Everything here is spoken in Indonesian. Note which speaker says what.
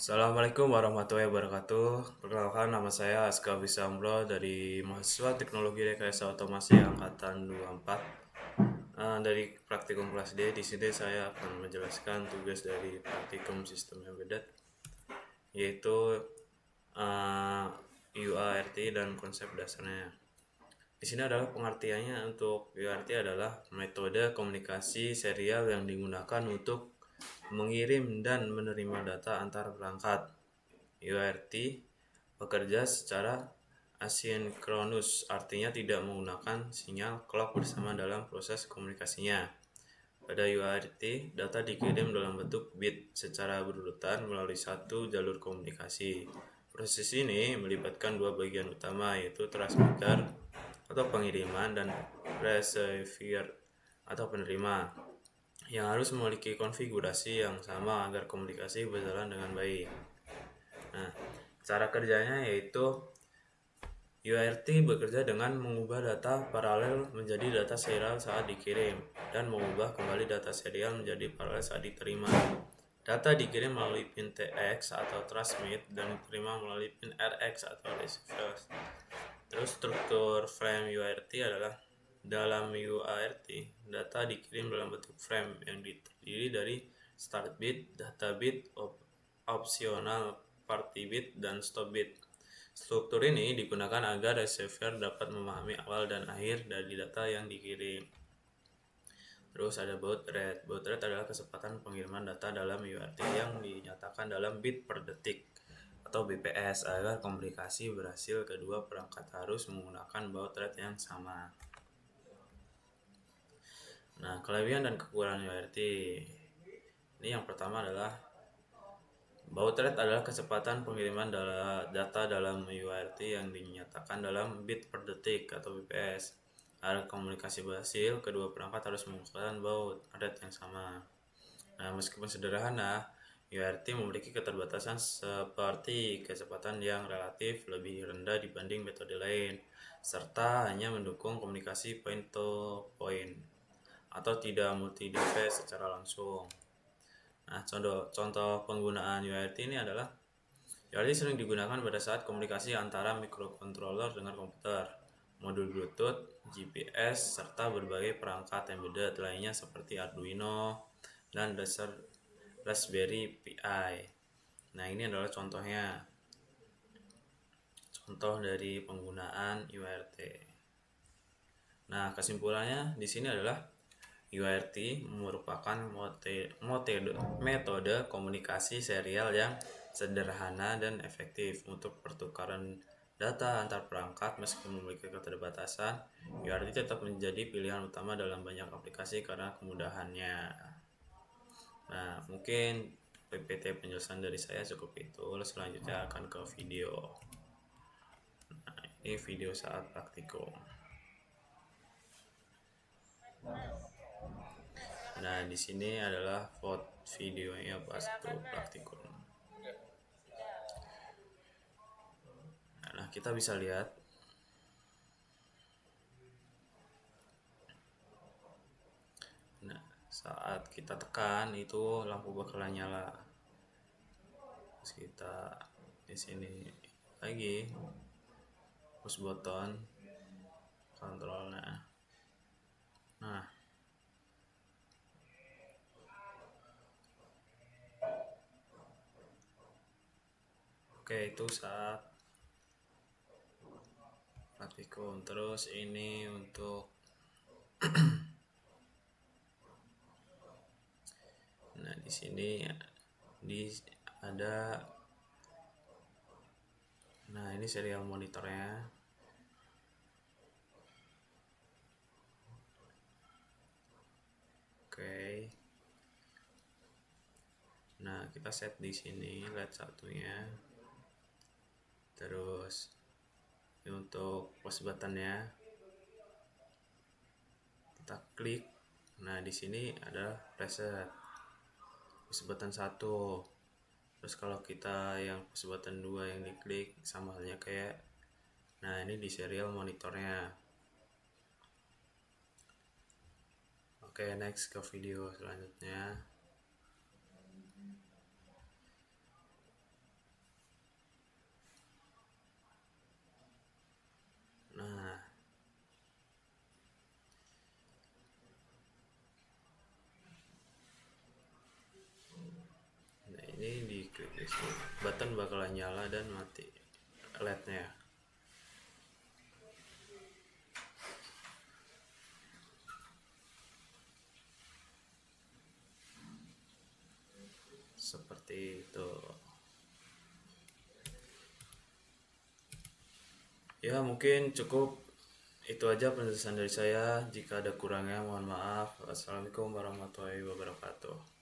Speaker 1: Assalamualaikum warahmatullahi wabarakatuh. Perkenalkan, nama saya Aska Bisamro dari mahasiswa Teknologi Rekayasa Otomasi angkatan 24. Dari praktikum kelas D. Di sini saya akan menjelaskan tugas dari praktikum sistem embedded, yaitu uh, UART dan konsep dasarnya. Di sini adalah pengertiannya. Untuk UART adalah metode komunikasi serial yang digunakan untuk mengirim dan menerima data antar perangkat. UART bekerja secara asinkronus, artinya tidak menggunakan sinyal clock bersama dalam proses komunikasinya. Pada UART, data dikirim dalam bentuk bit secara berurutan melalui satu jalur komunikasi. Proses ini melibatkan dua bagian utama, yaitu transmitter atau pengiriman dan receiver atau penerima, yang harus memiliki konfigurasi yang sama agar komunikasi berjalan dengan baik. Nah, cara kerjanya yaitu UART bekerja dengan mengubah data paralel menjadi data serial saat dikirim dan mengubah kembali data serial menjadi paralel saat diterima. Data dikirim melalui pin TX atau transmit dan diterima melalui pin RX atau receiver. Terus struktur frame UART adalah: dalam UART, data dikirim dalam bentuk frame yang terdiri dari start bit, data bit, opsional party bit, dan stop bit. Struktur ini digunakan agar receiver dapat memahami awal dan akhir dari data yang dikirim. Terus ada baud rate. Baud rate adalah kecepatan pengiriman data dalam UART yang dinyatakan dalam bit per detik atau BPS. Agar komunikasi berhasil, kedua perangkat harus menggunakan baud rate yang sama. Nah, kelebihan dan kekurangan UART. Ini yang pertama adalah baud rate adalah kecepatan pengiriman data dalam UART yang dinyatakan dalam bit per detik atau BPS. Agar komunikasi berhasil, kedua perangkat harus menggunakan baud rate yang sama. Nah, meskipun sederhana, UART memiliki keterbatasan seperti kecepatan yang relatif lebih rendah dibanding metode lain, serta hanya mendukung komunikasi point-to-point atau tidak multi-device secara langsung. Nah, contoh penggunaan UART ini adalah: UART sering digunakan pada saat komunikasi antara microcontroller dengan komputer, modul Bluetooth, GPS, serta berbagai perangkat embedded lainnya seperti Arduino dan Raspberry Pi. Nah, ini adalah contoh dari penggunaan UART. Nah, kesimpulannya di sini adalah UART merupakan metode komunikasi serial yang sederhana dan efektif untuk pertukaran data antar perangkat. Meski memiliki keterbatasan, UART tetap menjadi pilihan utama dalam banyak aplikasi karena kemudahannya. Nah, mungkin PPT penjelasan dari saya cukup itu. Selanjutnya akan ke video. Nah, ini video saat praktikum. Nah, di sini adalah videonya pas itu praktikum. Nah, kita bisa lihat saat kita tekan itu lampu bakalan nyala. Terus kita di sini lagi push button kontrolnya. Nah, oke, itu saat praktikum. Terus ini untuk nah, di sini ada, nah, ini serial monitornya. Oke. Nah, kita set di sini LED satunya. Terus ini untuk push buttonnya, kita klik. Nah, di sini ada preset push button 1. Terus kalau kita yang push button 2 yang diklik, sama halnya kayak, nah, ini di serial monitornya. Oke, next ke video selanjutnya. button bakalan nyala dan mati LED-nya. Seperti itu. Ya, mungkin cukup itu aja penjelasan dari saya. Jika ada kurangnya mohon maaf. Assalamualaikum warahmatullahi wabarakatuh.